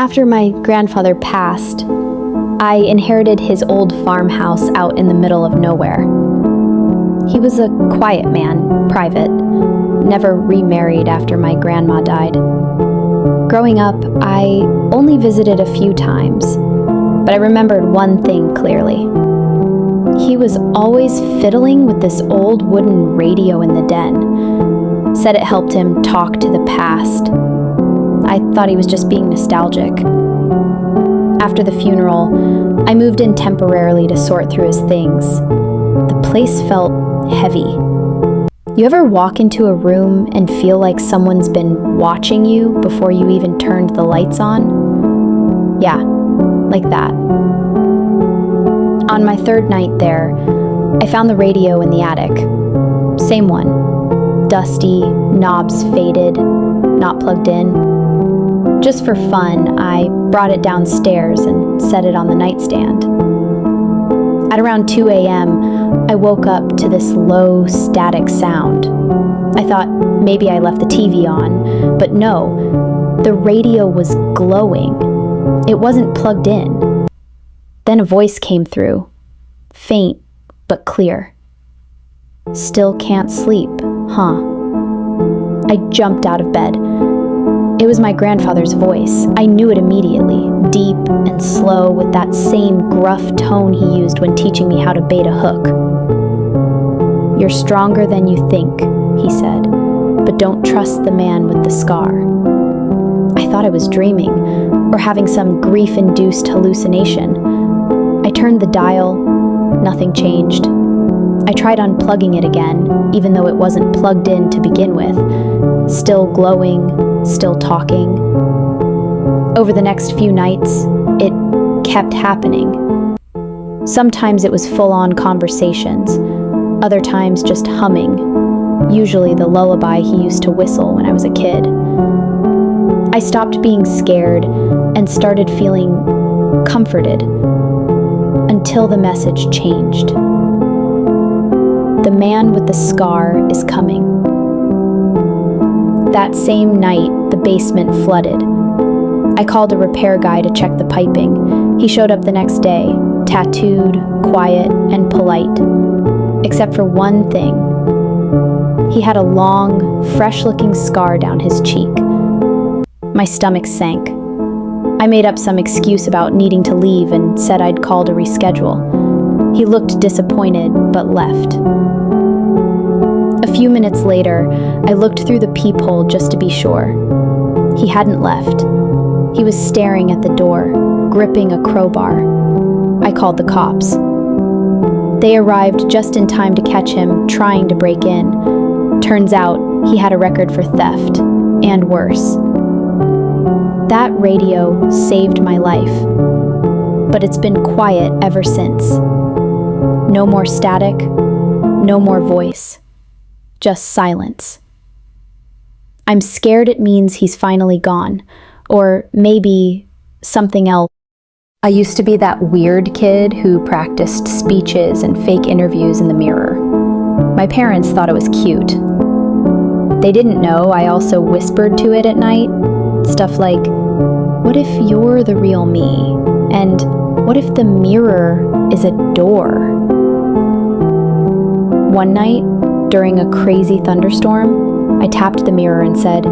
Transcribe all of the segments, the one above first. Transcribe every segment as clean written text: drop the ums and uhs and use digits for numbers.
After my grandfather passed, I inherited his old farmhouse out in the middle of nowhere. He was a quiet man, private, never remarried after my grandma died. Growing up, I only visited a few times, but I remembered one thing clearly. He was always fiddling with this old wooden radio in the den. Said it helped him talk to the past. I thought he was just being nostalgic. After the funeral, I moved in temporarily to sort through his things. The place felt heavy. You ever walk into a room and feel like someone's been watching you before you even turned the lights on? Yeah, like that. On my third night there, I found the radio in the attic. Same one. Dusty, knobs faded, not plugged in. Just for fun, I brought it downstairs and set it on the nightstand. At around 2 a.m., I woke up to this low, static sound. I thought maybe I left the TV on, but no, the radio was glowing. It wasn't plugged in. Then a voice came through, faint but clear. "Still can't sleep, huh?" I jumped out of bed. It was my grandfather's voice. I knew it immediately, deep and slow, with that same gruff tone he used when teaching me how to bait a hook. "You're stronger than you think," he said, "but don't trust the man with the scar." I thought I was dreaming, or having some grief-induced hallucination. I turned the dial, nothing changed. I tried unplugging it again, even though it wasn't plugged in to begin with. Still glowing, still talking. Over the next few nights, it kept happening. Sometimes it was full-on conversations, other times just humming, usually the lullaby he used to whistle when I was a kid. I stopped being scared and started feeling comforted until the message changed. The man with the scar is coming. That same night, the basement flooded. I called a repair guy to check the piping. He showed up the next day, tattooed, quiet, and polite. Except for one thing. He had a long, fresh-looking scar down his cheek. My stomach sank. I made up some excuse about needing to leave and said I'd call to reschedule. He looked disappointed, but left. A few minutes later, I looked through the peephole just to be sure. He hadn't left. He was staring at the door, gripping a crowbar. I called the cops. They arrived just in time to catch him trying to break in. Turns out, he had a record for theft, and worse. That radio saved my life, but it's been quiet ever since. No more static, no more voice. Just silence. I'm scared it means he's finally gone, or maybe something else. I used to be that weird kid who practiced speeches and fake interviews in the mirror. My parents thought it was cute. They didn't know I also whispered to it at night, stuff like, "What if you're the real me? And what if the mirror is a door?" One night, during a crazy thunderstorm, I tapped the mirror and said,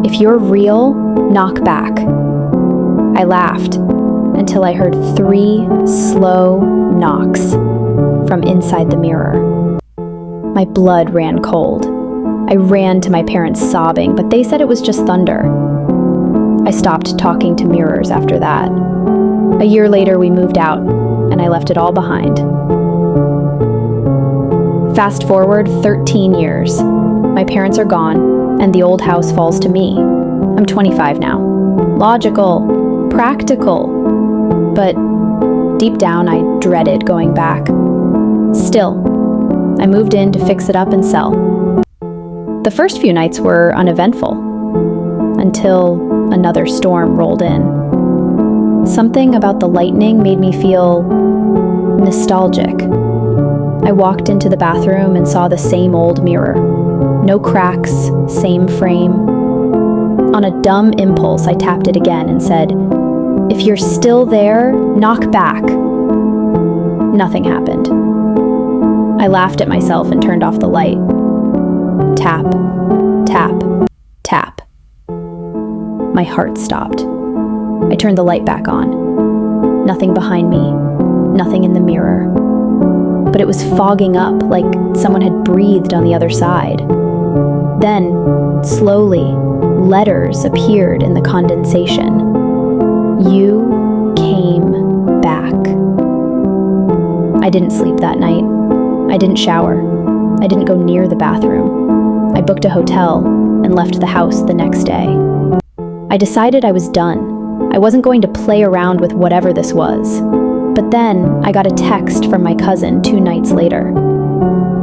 "If you're real, knock back." I laughed until I heard 3 slow knocks from inside the mirror. My blood ran cold. I ran to my parents sobbing, but they said it was just thunder. I stopped talking to mirrors after that. A year later, we moved out, and I left it all behind. Fast forward 13 years. My parents are gone, and the old house falls to me. I'm 25 now. Logical, practical, but deep down I dreaded going back. Still, I moved in to fix it up and sell. The first few nights were uneventful, until another storm rolled in. Something about the lightning made me feel nostalgic. I walked into the bathroom and saw the same old mirror. No cracks, same frame. On a dumb impulse, I tapped it again and said, "If you're still there, knock back." Nothing happened. I laughed at myself and turned off the light. Tap, tap, tap. My heart stopped. I turned the light back on. Nothing behind me, nothing in the mirror. But it was fogging up like someone had breathed on the other side. Then, slowly, letters appeared in the condensation. You came back. I didn't sleep that night. I didn't shower. I didn't go near the bathroom. I booked a hotel and left the house the next day. I decided I was done. I wasn't going to play around with whatever this was. But then I got a text from my cousin 2 nights later.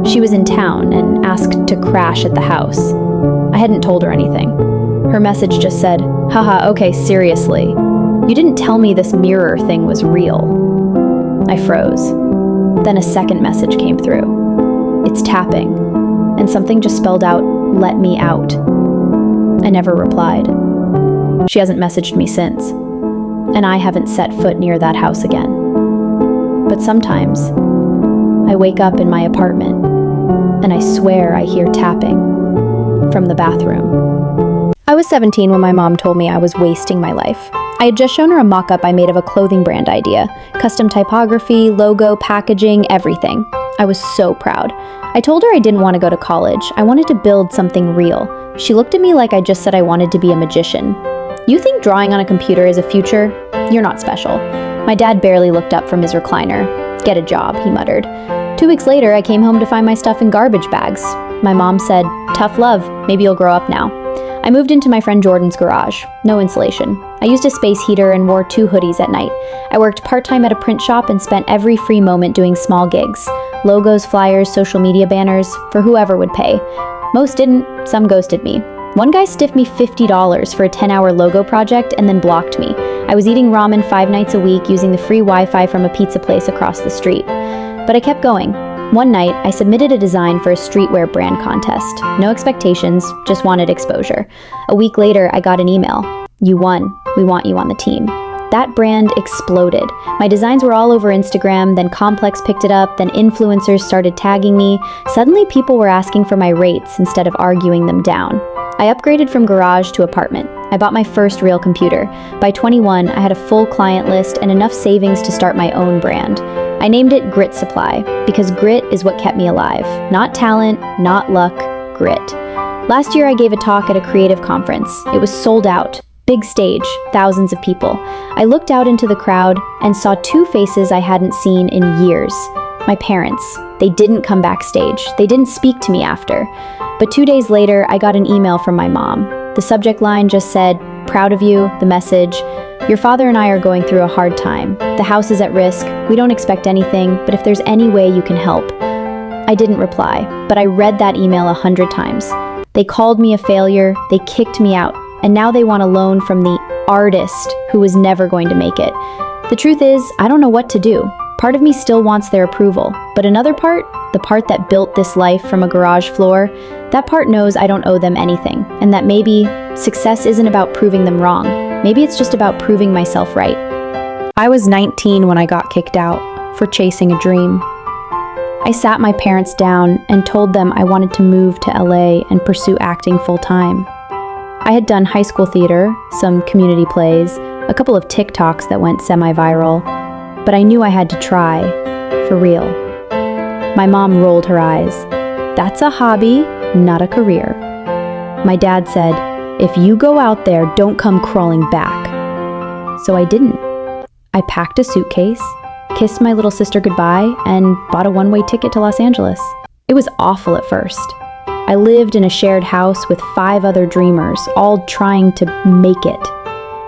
She was in town and asked to crash at the house. I hadn't told her anything. Her message just said, "Haha, okay, seriously. You didn't tell me this mirror thing was real." I froze. Then a second message came through. "It's tapping," and something just spelled out, "Let me out." I never replied. She hasn't messaged me since, and I haven't set foot near that house again. But sometimes, I wake up in my apartment, and I swear I hear tapping from the bathroom. I was 17 when my mom told me I was wasting my life. I had just shown her a mock-up I made of a clothing brand idea. Custom typography, logo, packaging, everything. I was so proud. I told her I didn't want to go to college. I wanted to build something real. She looked at me like I just said I wanted to be a magician. "You think drawing on a computer is a future? You're not special." My dad barely looked up from his recliner. "Get a job," he muttered. 2 weeks later, I came home to find my stuff in garbage bags. My mom said, "Tough love, maybe you'll grow up now." I moved into my friend Jordan's garage. No insulation. I used a space heater and wore 2 hoodies at night. I worked part-time at a print shop and spent every free moment doing small gigs. Logos, flyers, social media banners, for whoever would pay. Most didn't, some ghosted me. One guy stiffed me $50 for a 10-hour logo project and then blocked me. I was eating ramen 5 nights a week using the free Wi-Fi from a pizza place across the street. But I kept going. One night, I submitted a design for a streetwear brand contest. No expectations, just wanted exposure. A week later, I got an email. "You won. We want you on the team." That brand exploded. My designs were all over Instagram, then Complex picked it up, then influencers started tagging me. Suddenly, people were asking for my rates instead of arguing them down. I upgraded from garage to apartment. I bought my first real computer. By 21, I had a full client list and enough savings to start my own brand. I named it Grit Supply, because grit is what kept me alive. Not talent, not luck, grit. Last year I gave a talk at a creative conference. It was sold out. Big stage, thousands of people. I looked out into the crowd and saw 2 faces I hadn't seen in years. My parents. They didn't come backstage. They didn't speak to me after. But 2 days later, I got an email from my mom. The subject line just said, "Proud of you," the message, "Your father and I are going through a hard time. The house is at risk. We don't expect anything, but if there's any way you can help." I didn't reply, but I read that email 100 times. They called me a failure, they kicked me out, and now they want a loan from the artist who was never going to make it. The truth is, I don't know what to do. Part of me still wants their approval, but another part, the part that built this life from a garage floor, that part knows I don't owe them anything, and that maybe success isn't about proving them wrong. Maybe it's just about proving myself right. I was 19 when I got kicked out for chasing a dream. I sat my parents down and told them I wanted to move to LA and pursue acting full-time. I had done high school theater, some community plays, a couple of TikToks that went semi-viral, but I knew I had to try, for real. My mom rolled her eyes. "That's a hobby, not a career." My dad said, "If you go out there, don't come crawling back." So I didn't. I packed a suitcase, kissed my little sister goodbye, and bought a one-way ticket to Los Angeles. It was awful at first. I lived in a shared house with 5 other dreamers, all trying to make it.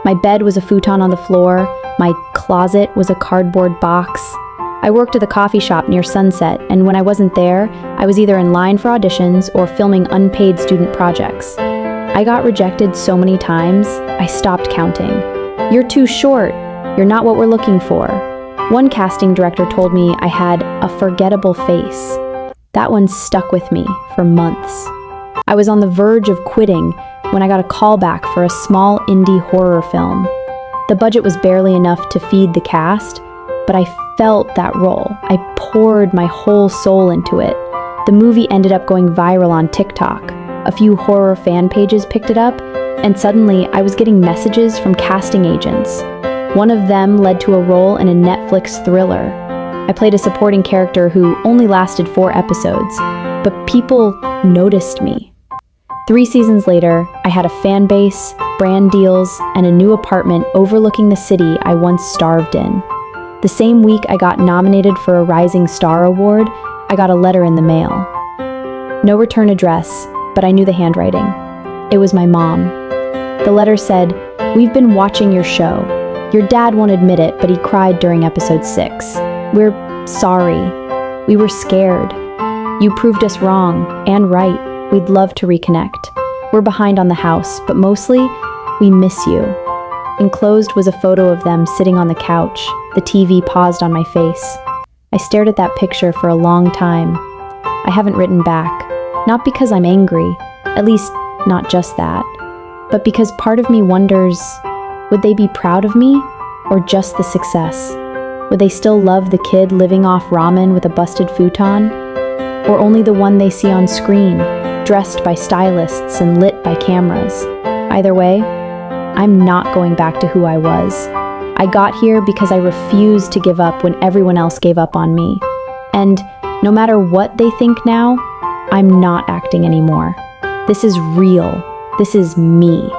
My bed was a futon on the floor. My closet was a cardboard box. I worked at a coffee shop near Sunset, and when I wasn't there, I was either in line for auditions or filming unpaid student projects. I got rejected so many times, I stopped counting. "You're too short. You're not what we're looking for." One casting director told me I had a forgettable face. That one stuck with me for months. I was on the verge of quitting when I got a callback for a small indie horror film. The budget was barely enough to feed the cast, but I felt that role. I poured my whole soul into it. The movie ended up going viral on TikTok. A few horror fan pages picked it up, and suddenly I was getting messages from casting agents. One of them led to a role in a Netflix thriller. I played a supporting character who only lasted 4 episodes, but people noticed me. 3 seasons later, I had a fan base, brand deals, and a new apartment overlooking the city I once starved in. The same week I got nominated for a Rising Star Award, I got a letter in the mail. No return address, but I knew the handwriting. It was my mom. The letter said, "We've been watching your show. Your dad won't admit it, but he cried during episode 6. We're sorry. We were scared. You proved us wrong and right. We'd love to reconnect. We're behind on the house, but mostly, we miss you." Enclosed was a photo of them sitting on the couch, the TV paused on my face. I stared at that picture for a long time. I haven't written back, not because I'm angry, at least not just that, but because part of me wonders, would they be proud of me or just the success? Would they still love the kid living off ramen with a busted futon? Or only the one they see on screen, dressed by stylists and lit by cameras? Either way, I'm not going back to who I was. I got here because I refused to give up when everyone else gave up on me. And no matter what they think now, I'm not acting anymore. This is real. This is me.